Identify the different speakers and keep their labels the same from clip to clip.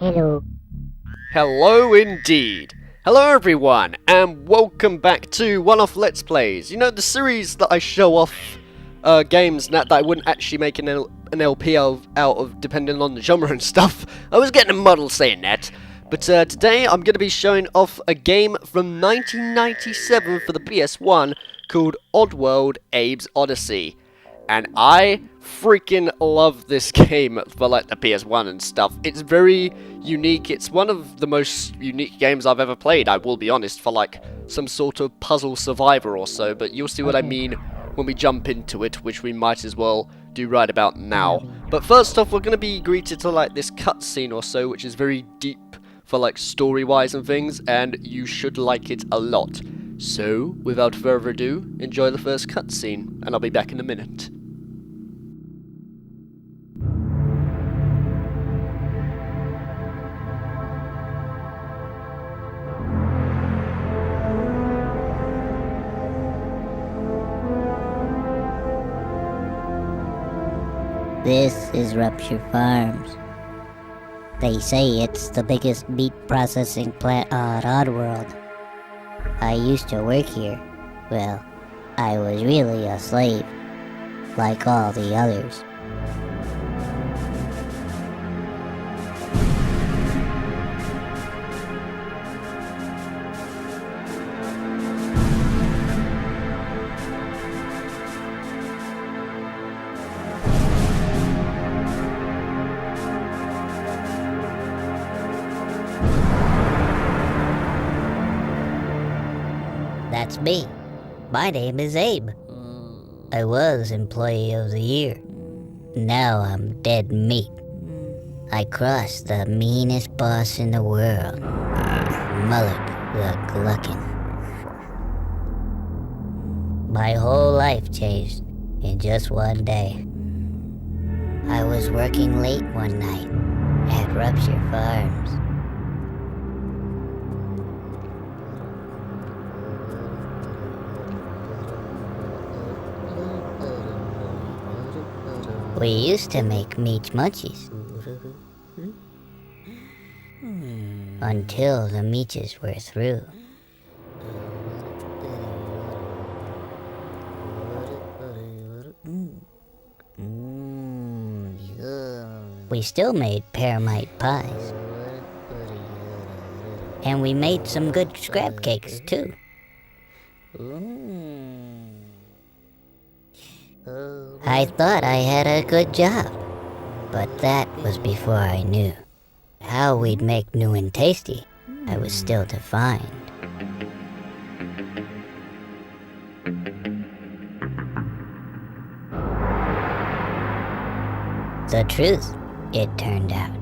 Speaker 1: Hello.
Speaker 2: Hello indeed. Hello everyone, and welcome back to One-Off Let's Plays. You know, the series that I show off games that I wouldn't actually make an LP out of depending on the genre and stuff. I was getting a muddle saying that. But today I'm going to be showing off a game from 1997 for the PS1 called Oddworld Abe's Oddysee. And I freaking love this game for like the PS1 and stuff. It's very unique. It's one of the most unique games I've ever played, I will be honest, for like some sort of puzzle survivor or so. But you'll see what I mean when we jump into it, which we might as well do right about now. But first off, we're going to be greeted to like this cutscene or so, which is very deep for like story-wise and things, and you should like it a lot. So, without further ado, enjoy the first cutscene, and I'll be back in a minute.
Speaker 1: This is Rupture Farms. They say it's the biggest meat processing plant on Oddworld. I used to work here. Well, I was really a slave, like all the others. That's me. My name is Abe. I was Employee of the Year. Now I'm dead meat. I crossed the meanest boss in the world, Mullock the Gluckin. My whole life changed in just one day. I was working late one night at Rupture Farms. We used to make meat munchies. Until the meaches were through. We still made pearmite pies. And we made some good scrap cakes too. I thought I had a good job, but that was before I knew. How we'd make new and tasty, I was still to find. The truth, it turned out.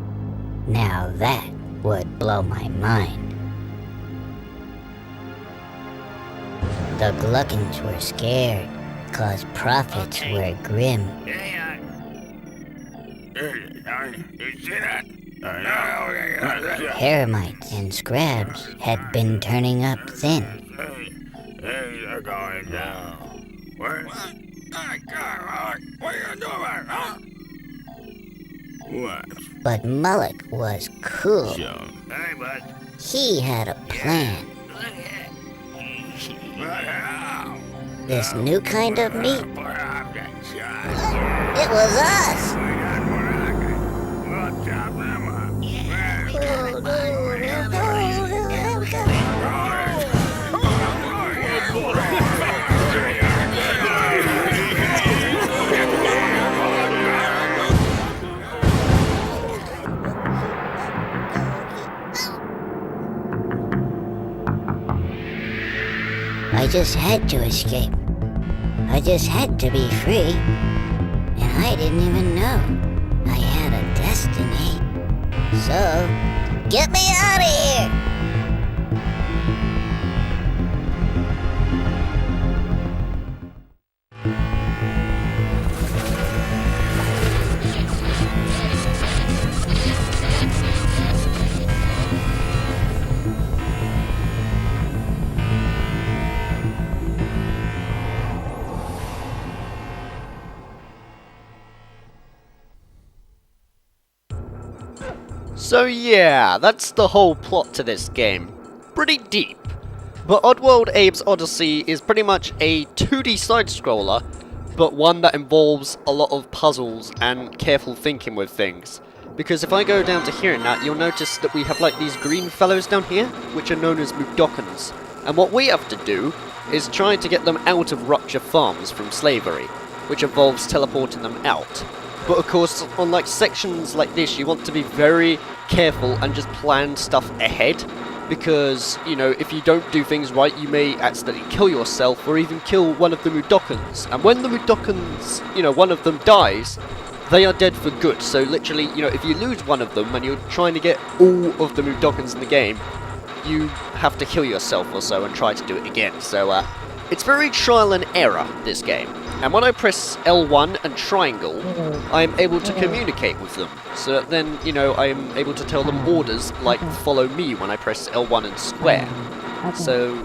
Speaker 1: Now that would blow my mind. The Gluckins were scared, 'cause profits were grim. Hermites and scrabs had been turning up thin.
Speaker 3: They're going down. What? What are you doing, huh? What?
Speaker 1: But Mullock was cool.
Speaker 3: Hey, bud.
Speaker 1: He had a plan. This new kind of meat. It was us! I just had to escape. I just had to be free. And I didn't even know I had a destiny. So, get me out of here!
Speaker 2: So yeah, that's the whole plot to this game. Pretty deep. But Oddworld Abe's Oddysee is pretty much a 2D side-scroller, but one that involves a lot of puzzles and careful thinking with things. Because if I go down to here and that, you'll notice that we have like these green fellows down here, which are known as Mudokons. And what we have to do is try to get them out of Rupture Farms from slavery, which involves teleporting them out. But of course, on like sections like this, you want to be very careful and just plan stuff ahead. Because, you know, if you don't do things right, you may accidentally kill yourself or even kill one of the Mudokons. And when the Mudokons, you know, one of them dies, they are dead for good. So literally, you know, if you lose one of them and you're trying to get all of the Mudokons in the game, you have to kill yourself or so and try to do it again. So, it's very trial and error, this game. And when I press L1 and triangle, I am able to communicate with them. So that then, you know, I am able to tell them orders like follow me when I press L1 and square. So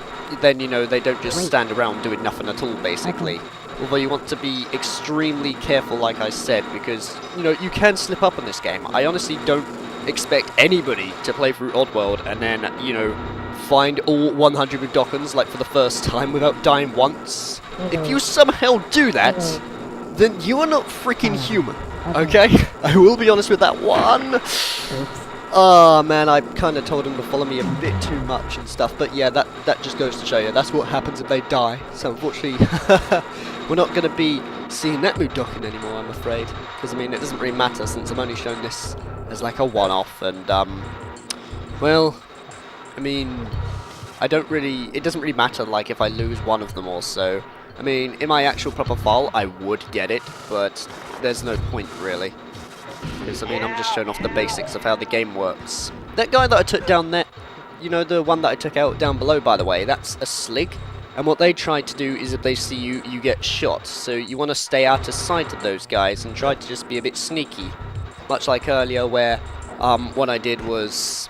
Speaker 2: then, you know, they don't just stand around doing nothing at all, basically. Although you want to be extremely careful, like I said, because, you know, you can slip up in this game. I honestly don't expect anybody to play through Oddworld and then, you know, find all 100 Mudokons, like, for the first time without dying once. If you somehow do that, then you are not freaking human, okay? I will be honest with that one. Oh man, I kind of told him to follow me a bit too much and stuff, but yeah, that just goes to show you, that's what happens if they die. So unfortunately, we're not going to be seeing that Mudokon anymore, I'm afraid. Because, I mean, it doesn't really matter since I'm only showing this as like a one-off, and, well, I mean, it doesn't really matter, like, if I lose one of them or so. I mean, in my actual proper file, I would get it, but there's no point, really. Because, I mean, I'm just showing off the basics of how the game works. That guy that I took down there, you know, the one that I took out down below, by the way, that's a slig. And what they try to do is if they see you, you get shot. So you want to stay out of sight of those guys and try to just be a bit sneaky. Much like earlier where what I did was,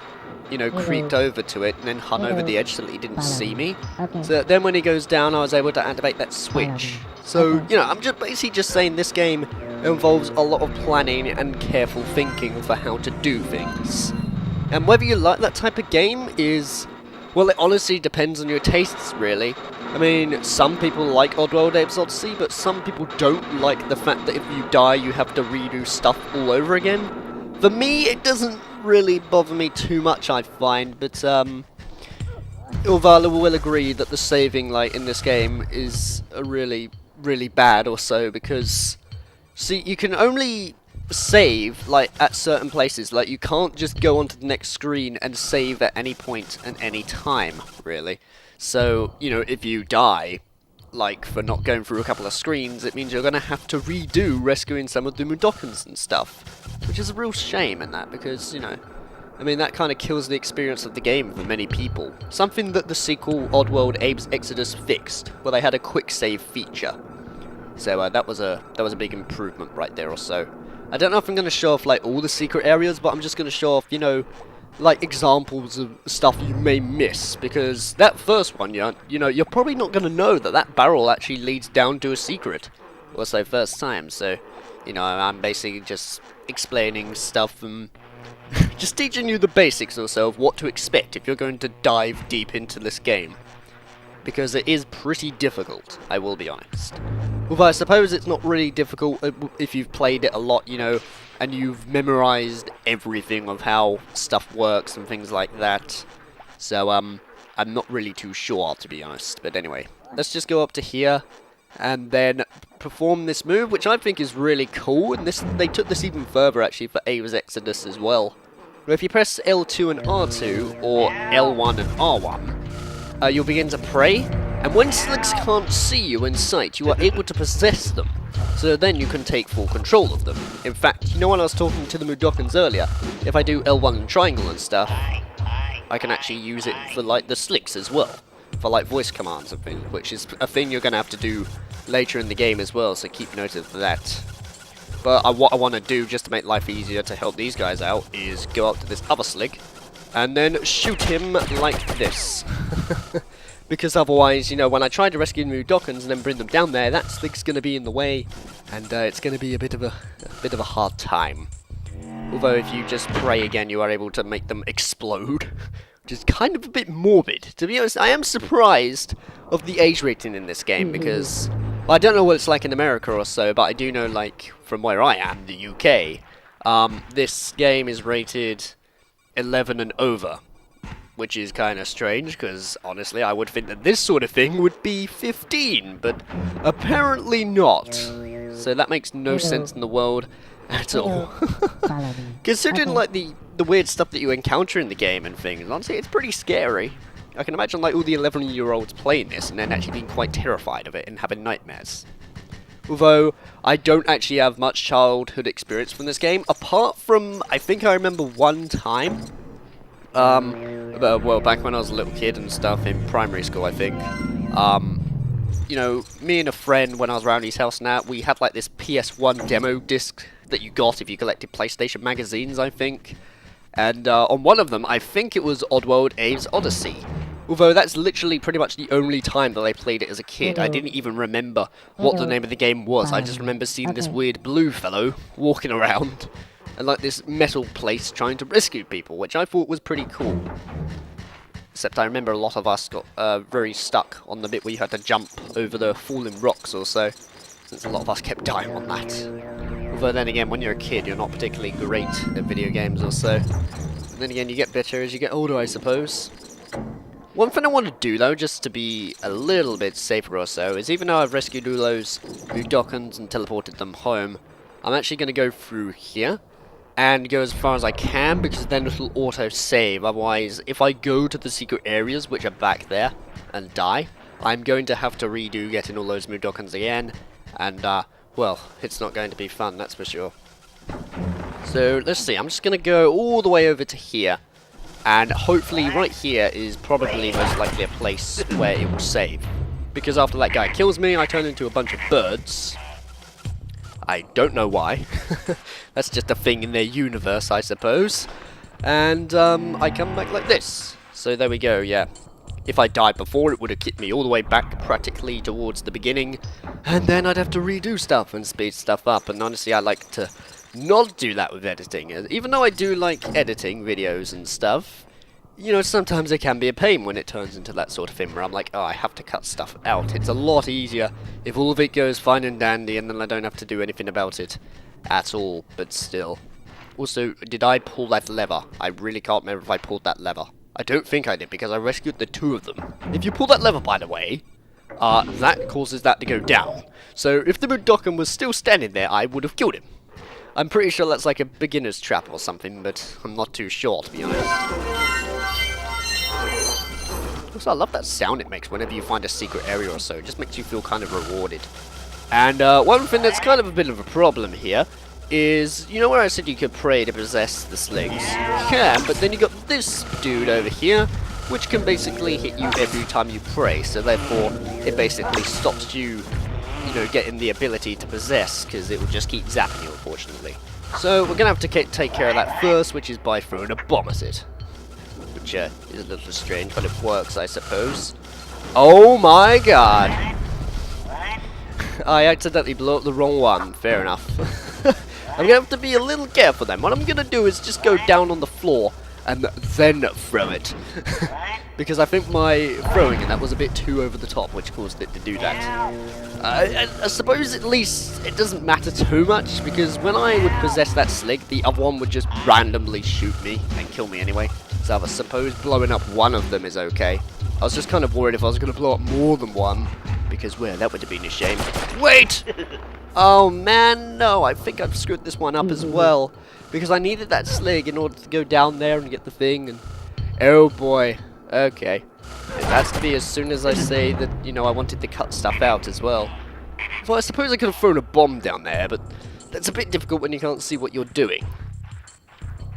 Speaker 2: you know, creeped over to it and then hung over the edge so that he didn't see me. So that then when he goes down, I was able to activate that switch. So, you know, I'm just basically just saying this game involves a lot of planning and careful thinking for how to do things. And whether you like that type of game is, well, it honestly depends on your tastes, really. I mean, some people like Oddworld Abe's Oddysee, but some people don't like the fact that if you die, you have to redo stuff all over again. For me, it doesn't really bother me too much, I find, but, although I will agree that the saving, like, in this game is really bad or so, because, see, you can only save, like, at certain places. Like, you can't just go onto the next screen and save at any point and any time, really. So, you know, if you die, like, for not going through a couple of screens, it means you're going to have to redo rescuing some of the Mudokons and stuff. Which is a real shame in that, because, you know, I mean, that kind of kills the experience of the game for many people. Something that the sequel, Oddworld Abe's Exodus, fixed, where they had a quick save feature. So that was a big improvement right there or so. I don't know if I'm going to show off, like, all the secret areas, but I'm just going to show off, you know, like, examples of stuff you may miss, because that first one, you know, you're probably not going to know that that barrel actually leads down to a secret. Also, first time, so, you know, I'm basically just explaining stuff and just teaching you the basics or so of what to expect if you're going to dive deep into this game. Because it is pretty difficult, I will be honest. Although I suppose it's not really difficult if you've played it a lot, you know, and you've memorized everything of how stuff works and things like that. So, I'm not really too sure, to be honest. But anyway, let's just go up to here and then perform this move, which I think is really cool. And they took this even further, actually, for Abe's Exodus as well. Where if you press L2 and R2, or L1 and R1, you'll begin to pray. And when slugs can't see you in sight, you are able to possess them. So then you can take full control of them. In fact, you know when I was talking to the Mudokons earlier, if I do L1 and triangle and stuff, I can actually use it for, like, the slicks as well. For, like, voice commands and things, which is a thing you're going to have to do later in the game as well, so keep note of that. But what I want to do, just to make life easier to help these guys out, is go up to this other slig, and then shoot him like this. Because otherwise, you know, when I try to rescue the Mudokons and then bring them down there, that slig's going to be in the way, and it's going to be a bit of a hard time. Although if you just pray again, you are able to make them explode. Which is kind of a bit morbid. To be honest, I am surprised of the age rating in this game because... Well, I don't know what it's like in America or so, but I do know, like, from where I am, the UK, this game is rated 11 and over. Which is kind of strange, because honestly, I would think that this sort of thing would be 15, but apparently not. So that makes no sense in the world at all. Considering like the weird stuff that you encounter in the game and things, honestly, it's pretty scary. I can imagine like all the 11-year-olds playing this and then actually being quite terrified of it and having nightmares. Although, I don't actually have much childhood experience from this game, apart from, I think I remember one time. Well, back when I was a little kid and stuff in primary school, I think. You know, me and a friend, when I was around his house now, we had like this PS1 demo disc that you got if you collected PlayStation magazines, I think. And on one of them, I think it was Oddworld Abe's Oddysee. Although that's literally pretty much the only time that I played it as a kid. I didn't even remember what the name of the game was. I just remember seeing this weird blue fellow walking around. And like this metal place trying to rescue people, which I thought was pretty cool. Except I remember a lot of us got very stuck on the bit where you had to jump over the fallen rocks or so, since a lot of us kept dying on that. Although then again, when you're a kid, you're not particularly great at video games or so. And then again, you get better as you get older, I suppose. One thing I want to do though, just to be a little bit safer or so, is even though I've rescued all those Mudokons and teleported them home, I'm actually going to go through here. And go as far as I can, because then it'll auto-save. Otherwise, if I go to the secret areas, which are back there, and die, I'm going to have to redo getting all those Mudokons again. And, well, it's not going to be fun, that's for sure. So, let's see. I'm just going to go all the way over to here. And hopefully right here is probably most likely a place where it will save. Because after that guy kills me, I turn into a bunch of birds. I don't know why. That's just a thing in their universe, I suppose. And I come back like this. So there we go, yeah. If I died before, it would have kicked me all the way back practically towards the beginning. And then I'd have to redo stuff and speed stuff up. And honestly, I like to not do that with editing. Even though I do like editing videos and stuff, you know, sometimes it can be a pain when it turns into that sort of thing where I'm like, oh, I have to cut stuff out. It's a lot easier if all of it goes fine and dandy and then I don't have to do anything about it at all, but still. Also, did I pull that lever? I really can't remember if I pulled that lever. I don't think I did because I rescued the two of them. If you pull that lever, by the way, that causes that to go down. So if the Mudokon was still standing there, I would have killed him. I'm pretty sure that's like a beginner's trap or something, but I'm not too sure, to be honest. Also, I love that sound it makes whenever you find a secret area or so. It just makes you feel kind of rewarded. And one thing that's kind of a bit of a problem here is, you know where I said you could pray to possess the slings? Yeah, but then you got this dude over here, which can basically hit you every time you pray. So therefore, it basically stops you, you know, getting the ability to possess, because it will just keep zapping you, unfortunately. So we're going to have to take care of that first, which is by throwing a bomb at it. Which is a little strange, but it works, I suppose. Oh my god! I accidentally blew up the wrong one. Fair enough. I'm going to have to be a little careful then. What I'm going to do is just go down on the floor and then throw it. Because I think my throwing in that was a bit too over the top, which caused it to do that. I suppose at least it doesn't matter too much, because when I would possess that slig, the other one would just randomly shoot me and kill me anyway. So I suppose blowing up one of them is okay. I was just kind of worried if I was going to blow up more than one, because, well, that would have been a shame. Wait! Oh man, no, I think I've screwed this one up as well. Because I needed that slig in order to go down there and get the thing, and... oh boy. Okay. It has to be as soon as I say that, you know, I wanted to cut stuff out as well. Well, I suppose I could have thrown a bomb down there, but that's a bit difficult when you can't see what you're doing.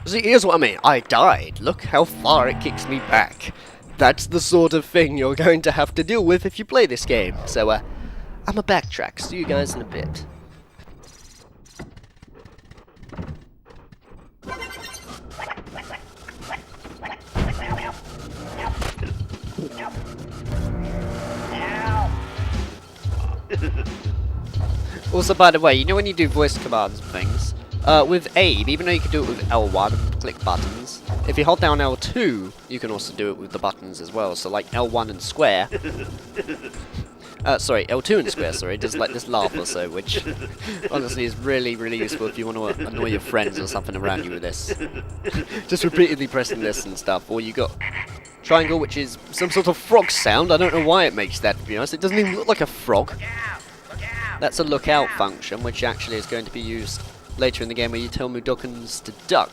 Speaker 2: See, here's what I mean. I died. Look how far it kicks me back. That's the sort of thing you're going to have to deal with if you play this game. So, I'm a backtrack. See you guys in a bit. Also, by the way, you know when you do voice commands and things, with Abe, even though you can do it with L1 and click buttons, if you hold down L2, you can also do it with the buttons as well. So like L1 and square. Sorry, L2 and square, sorry, just like this laugh or so, which honestly is really, really useful if you want to annoy your friends or something around you with this. Just repeatedly pressing this and stuff. Or you got triangle, which is some sort of frog sound. I don't know why it makes that, to be honest. It doesn't even look like a frog. That's a lookout function, which actually is going to be used later in the game where you tell Mudokons to duck,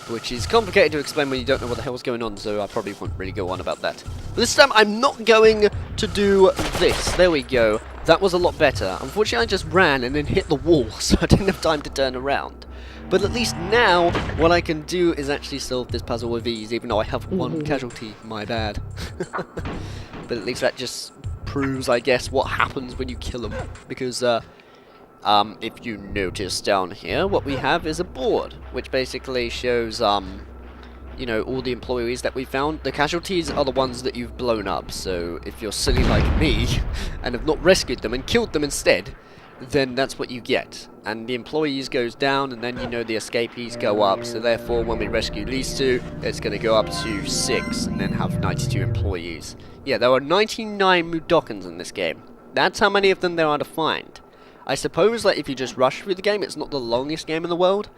Speaker 2: which is complicated to explain when you don't know what the hell's going on, so I probably won't really go on about that. But this time I'm not going to do this. There we go. That was a lot better. Unfortunately I just ran and then hit the wall, so I didn't have time to turn around. But at least now what I can do is actually solve this puzzle with ease, even though I have one casualty. My bad. But at least that just proves, I guess, what happens when you kill them. Because, if you notice down here, what we have is a board, which basically shows, you know, all the employees that we found. The casualties are the ones that you've blown up, so if you're silly like me, and have not rescued them and killed them instead, then that's what you get. And the employees goes down, and then you know the escapees go up, so therefore when we rescue these two, it's going to go up to 6, and then have 92 employees. Yeah, there are 99 Mudokons in this game. That's how many of them there are to find. I suppose that if you just rush through the game, it's not the longest game in the world,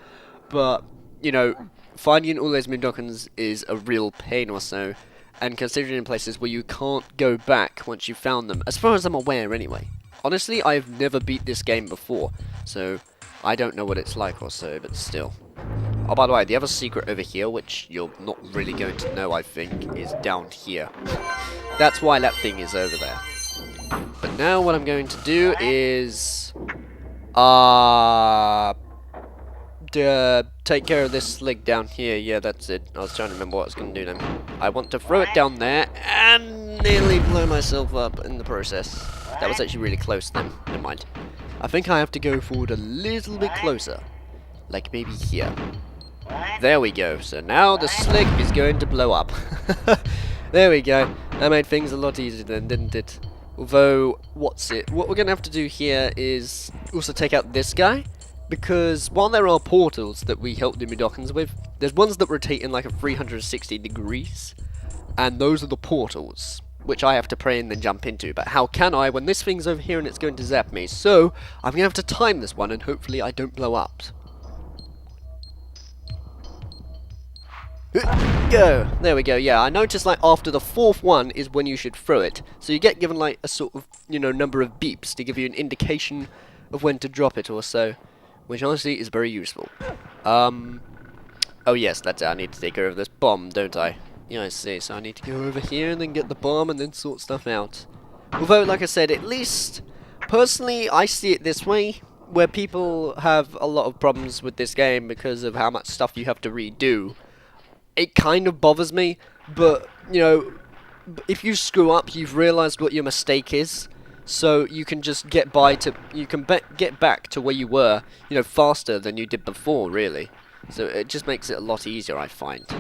Speaker 2: but, you know, finding all those Mudokons is a real pain or so, and considering in places where you can't go back once you've found them, as far as I'm aware anyway. Honestly, I've never beat this game before, so I don't know what it's like or so, but still. Oh, by the way, the other secret over here, which you're not really going to know, I think, is down here. That's why that thing is over there. But now what I'm going to do is take care of this slig down here. Yeah, that's it. I was trying to remember what I was going to do then. I want to throw it down there and nearly blow myself up in the process. That was actually really close then. Never mind. I think I have to go forward a little bit closer. Like maybe here. There we go. So now the slig is going to blow up. There we go. That made things a lot easier then, didn't it? Although, what we're going to have to do here is also take out this guy, because while there are portals that we help the Mudokons with, there's ones that rotate in like a 360 degrees, and those are the portals, which I have to pray and then jump into. But how can I when this thing's over here and it's going to zap me? So, I'm going to have to time this one, and hopefully I don't blow up. Go! There we go, yeah, I noticed like after the 4th one is when you should throw it. So you get given like a sort of, you know, number of beeps to give you an indication of when to drop it or so. Which honestly is very useful. Oh yes, that's it, I need to take care of this bomb, don't I? Yeah, I see, so I need to go over here and then get the bomb and then sort stuff out. Although, like I said, at least, personally, I see it this way, where people have a lot of problems with this game because of how much stuff you have to redo. It kind of bothers me, but, you know, if you screw up, you've realised what your mistake is, so you can just get back to where you were, you know, faster than you did before, really. So it just makes it a lot easier, I find. So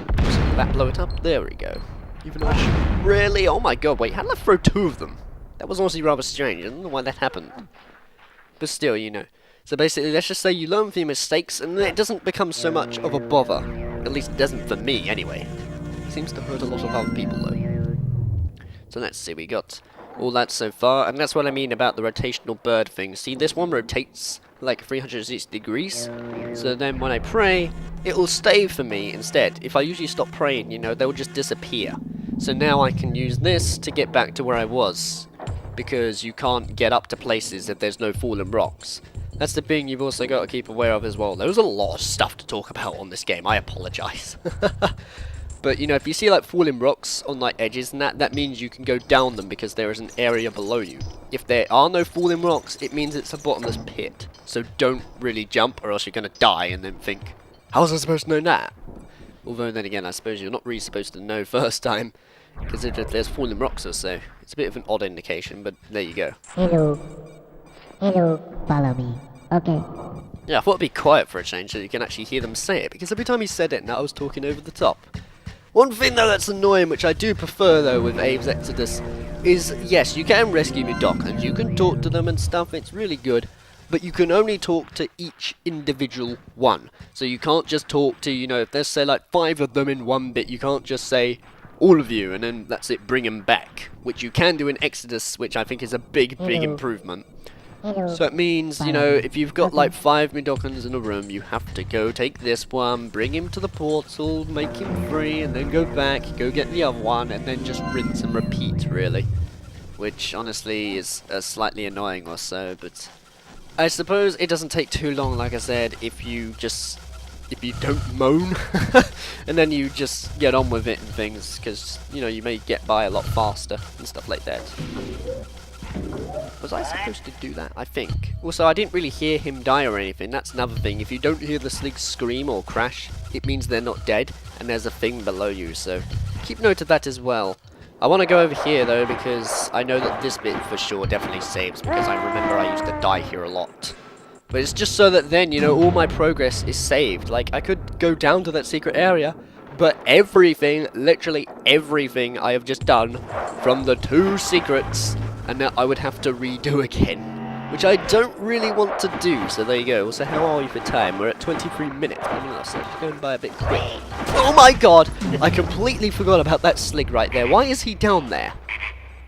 Speaker 2: that blow it up? There we go. Even though I should really... Oh my god, wait, how did I throw 2 of them? That was honestly rather strange, I don't know why that happened. But still, you know. So basically, let's just say you learn from your mistakes, and then it doesn't become so much of a bother. At least it doesn't for me, anyway. It seems to hurt a lot of other people, though. So let's see, we got all that so far, and that's what I mean about the rotational bird thing. See, this one rotates like 360 degrees, so then when I pray, it will stay for me instead. If I usually stop praying, you know, they'll just disappear. So now I can use this to get back to where I was, because you can't get up to places if there's no fallen rocks. That's the thing you've also got to keep aware of as well. There's a lot of stuff to talk about on this game, I apologise. But, you know, if you see, like, falling rocks on, like, edges and that means you can go down them because there is an area below you. If there are no falling rocks, it means it's a bottomless pit. So don't really jump or else you're going to die and then think, how was I supposed to know that? Although, then again, I suppose you're not really supposed to know first time, because if there's falling rocks or so. It's a bit of an odd indication, but there you go.
Speaker 1: Hello. Hello, follow me. Okay.
Speaker 2: Yeah, I thought it'd be quiet for a change so you can actually hear them say it, because every time he said it, now I was talking over the top. One thing though that's annoying, which I do prefer though with Abe's Exodus, is yes, you can rescue Mudokons, you can talk to them and stuff, it's really good, but you can only talk to each individual one. So you can't just talk to, you know, if there's say like 5 of them in one bit, you can't just say all of you and then that's it, bring them back, which you can do in Exodus, which I think is a big improvement. So it means, you know, if you've got like 5 Midokans in a room, you have to go take this one, bring him to the portal, make him free, and then go back, go get the other one, and then just rinse and repeat, really. Which, honestly, is slightly annoying or so, but I suppose it doesn't take too long, like I said, if you don't moan, and then you just get on with it and things, because, you know, you may get by a lot faster and stuff like that. Was I supposed to do that? I think. Also, I didn't really hear him die or anything. That's another thing. If you don't hear the Sligs scream or crash, it means they're not dead, and there's a thing below you, so keep note of that as well. I want to go over here, though, because I know that this bit for sure definitely saves, because I remember I used to die here a lot. But it's just so that then, you know, all my progress is saved. Like, I could go down to that secret area, but everything, literally everything I have just done from the 2 secrets, and now I would have to redo again, which I don't really want to do, so there you go. So how are you for time? We're at 23 minutes, I mean, that's going by a bit quick. Oh my god! I completely forgot about that Slig right there. Why is he down there?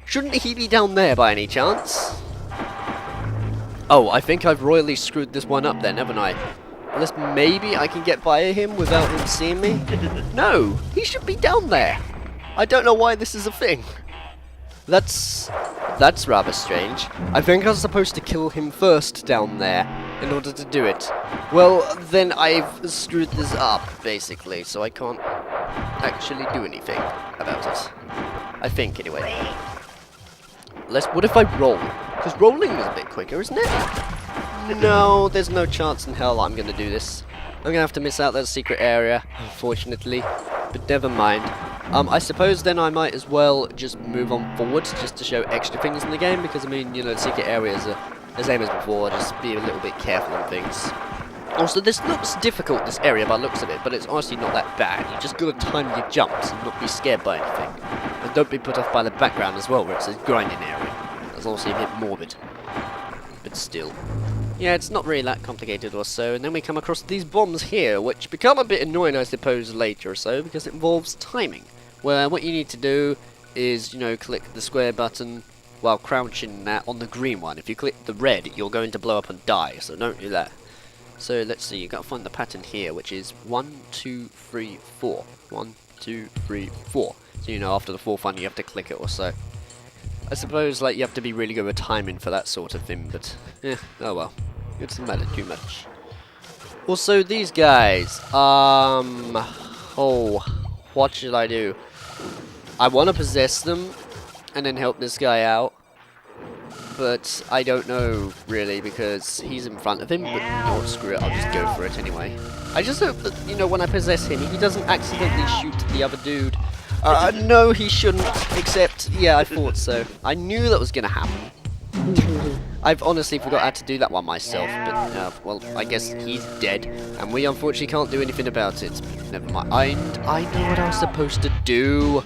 Speaker 2: Shouldn't he be down there by any chance? Oh, I think I've royally screwed this one up then, haven't I? Unless maybe I can get by him without him seeing me? No! He should be down there! I don't know why this is a thing. That's rather strange. I think I was supposed to kill him first down there in order to do it. Well, then I've screwed this up, basically, so I can't actually do anything about it. I think, anyway. What if I roll? Because rolling is a bit quicker, isn't it? No, there's no chance in hell I'm going to do this. I'm going to have to miss out that secret area, unfortunately. But never mind. I suppose then I might as well just move on forward, just to show extra things in the game, because I mean, you know, the secret areas are the same as before, just be a little bit careful on things. Also, this looks difficult, this area, by the looks of it, but it's honestly not that bad. You just gotta time your jumps and not be scared by anything. And don't be put off by the background as well, where it says grinding area. That's also a bit morbid. But still. Yeah, it's not really that complicated or so, and then we come across these bombs here, which become a bit annoying, I suppose, later or so, because it involves timing. Where what you need to do is, you know, click the square button while crouching on the green one. If you click the red, you're going to blow up and die, so don't do that. So let's see, you got to find the pattern here, which is 1, 2, 3, 4. 1, 2, 3, 4. So, you know, after the 4th one, you have to click it or so. I suppose, like, you have to be really good with timing for that sort of thing, but, oh well. It doesn't matter too much. Also, these guys, what should I do? I want to possess them, and then help this guy out, but I don't know, really, because he's in front of him, but you know what, screw it, I'll just go for it anyway. I just hope that, you know, when I possess him, he doesn't accidentally shoot the other dude. No, he shouldn't, except, yeah, I thought so. I knew that was going to happen. I've honestly forgot how to do that one myself, but, well, I guess he's dead, and we unfortunately can't do anything about it. Never mind. I know what I was supposed to do.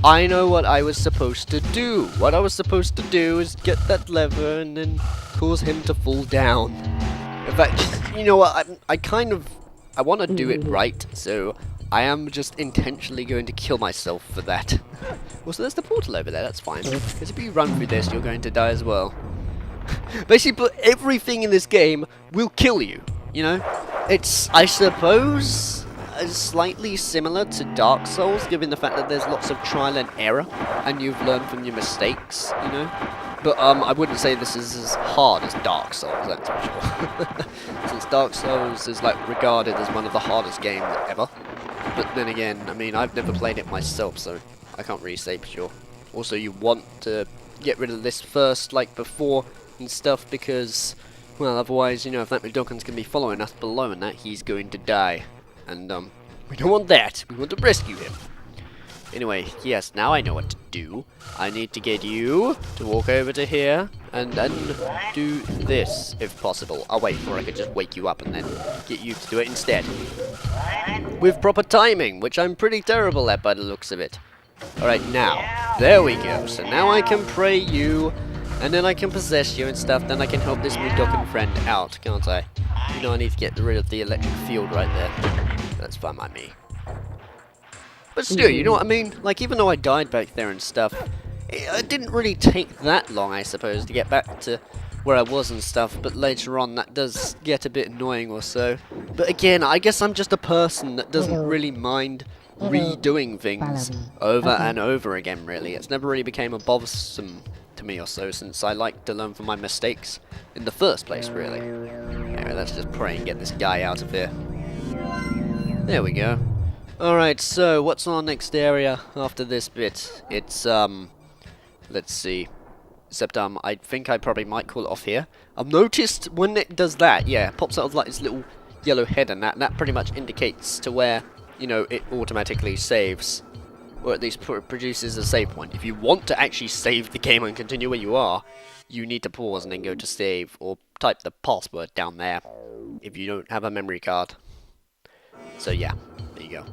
Speaker 2: I know what I was supposed to do. What I was supposed to do is get that lever and then cause him to fall down. In fact, you know what, I want to do it right, so I am just intentionally going to kill myself for that. Also, there's the portal over there, that's fine. Because if you run through this, you're going to die as well. Basically, everything in this game will kill you, you know? It's, I suppose, slightly similar to Dark Souls, given the fact that there's lots of trial and error, and you've learned from your mistakes, you know? But I wouldn't say this is as hard as Dark Souls, that's for sure. Since Dark Souls is like regarded as one of the hardest games ever. But then again, I mean, I've never played it myself, so I can't really say for sure. Also, you want to get rid of this first, like before and stuff, because, well, otherwise, you know, if that McDawkins can be following us below and that, he's going to die. And, we don't want that. We want to rescue him. Anyway, yes, now I know what to do. I need to get you to walk over to here, and then do this, if possible. I'll wait, or I could just wake you up and then get you to do it instead. With proper timing, which I'm pretty terrible at by the looks of it. Alright, now, there we go. So now I can pray you And then I can possess you and stuff, then I can help this Mudokan friend out, can't I? You know I need to get rid of the electric field right there. That's fine by me. But still, you know what I mean? Like, even though I died back there and stuff, it didn't really take that long, I suppose, to get back to where I was and stuff, but later on that does get a bit annoying or so. But again, I guess I'm just a person that doesn't really mind redoing things over and over again, really. It's never really became a bothersome to me or so, since I like to learn from my mistakes in the first place, really. Anyway, let's just pray and get this guy out of here. There we go. Alright, so what's our next area after this bit? It's, let's see. Except, I think I probably might call it off here. I've noticed when it does that, yeah, it pops out of like this little yellow head and that pretty much indicates to where, you know, it automatically saves. Or at least produces a save point. If you want to actually save the game and continue where you are, you need to pause and then go to save, or type the password down there, if you don't have a memory card. So yeah, there you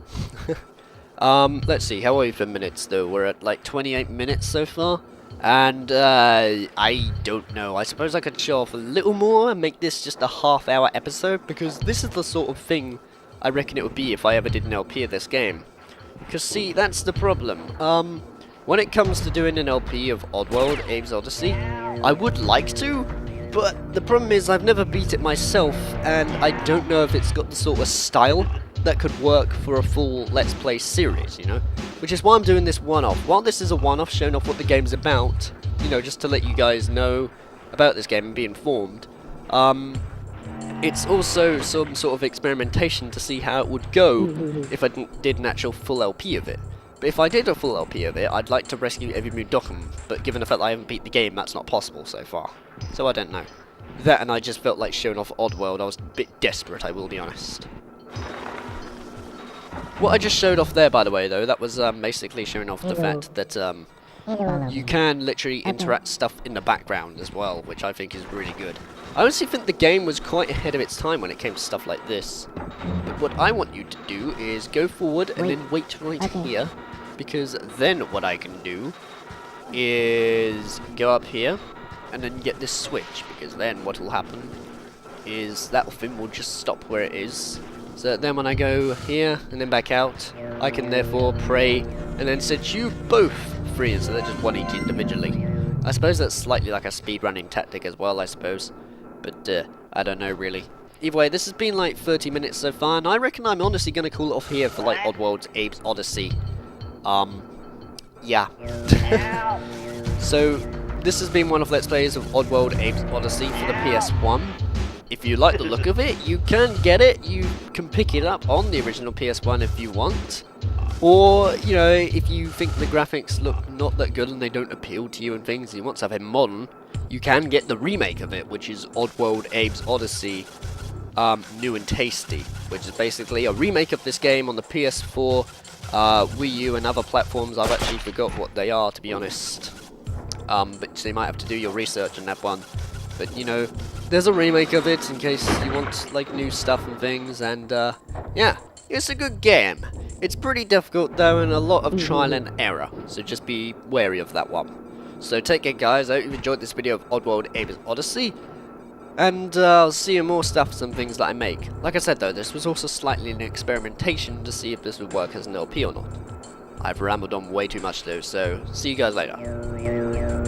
Speaker 2: go. Let's see, how are we for minutes though? We're at like 28 minutes so far. And, I don't know, I suppose I could show off a little more and make this just a half-hour episode, because this is the sort of thing I reckon it would be if I ever did an LP of this game. Because, see, that's the problem. When it comes to doing an LP of Oddworld, Abe's Oddysee, I would like to, but the problem is I've never beat it myself, and I don't know if it's got the sort of style that could work for a full Let's Play series, you know? Which is why I'm doing this one-off. While this is a one-off showing off what the game's about, you know, just to let you guys know about this game and be informed, it's also some sort of experimentation to see how it would go if I did an actual full LP of it. But if I did a full LP of it, I'd like to rescue every Mudokan, but given the fact that I haven't beat the game, that's not possible so far. So I don't know. That and I just felt like showing off Oddworld. I was a bit desperate, I will be honest. What I just showed off there, by the way, though, that was basically showing off the fact that you can literally interact stuff in the background as well, which I think is really good. I honestly think the game was quite ahead of its time when it came to stuff like this. But what I want you to do is go forward and then wait right here, because then what I can do is go up here and then get this switch, because then what will happen is that thing will just stop where it is. So then when I go here and then back out, I can therefore pray and then set you both free instead of just one each individually. I suppose that's slightly like a speedrunning tactic as well, I suppose. But I don't know really. Either way, this has been like 30 minutes so far, and I reckon I'm honestly going to call it off here for like Oddworld's Abe's Oddysee. Yeah. So, this has been one of Let's Plays of Oddworld Abe's Oddysee for the PS1. If you like the look of it, you can get it. You can pick it up on the original PS1 if you want. Or, you know, if you think the graphics look not that good and they don't appeal to you and things, and you want something modern, you can get the remake of it, which is Oddworld Abe's Oddysee New and Tasty, which is basically a remake of this game on the PS4, Wii U and other platforms. I've actually forgot what they are, to be honest. But so you might have to do your research on that one. But, you know, there's a remake of it in case you want, like, new stuff and things, and, yeah, it's a good game. It's pretty difficult, though, and a lot of trial and error, so just be wary of that one. So take care, guys. I hope you enjoyed this video of Oddworld Abe's Oddysee, and I'll see you more stuff and things that I make. Like I said, though, this was also slightly an experimentation to see if this would work as an LP or not. I've rambled on way too much, though, so see you guys later.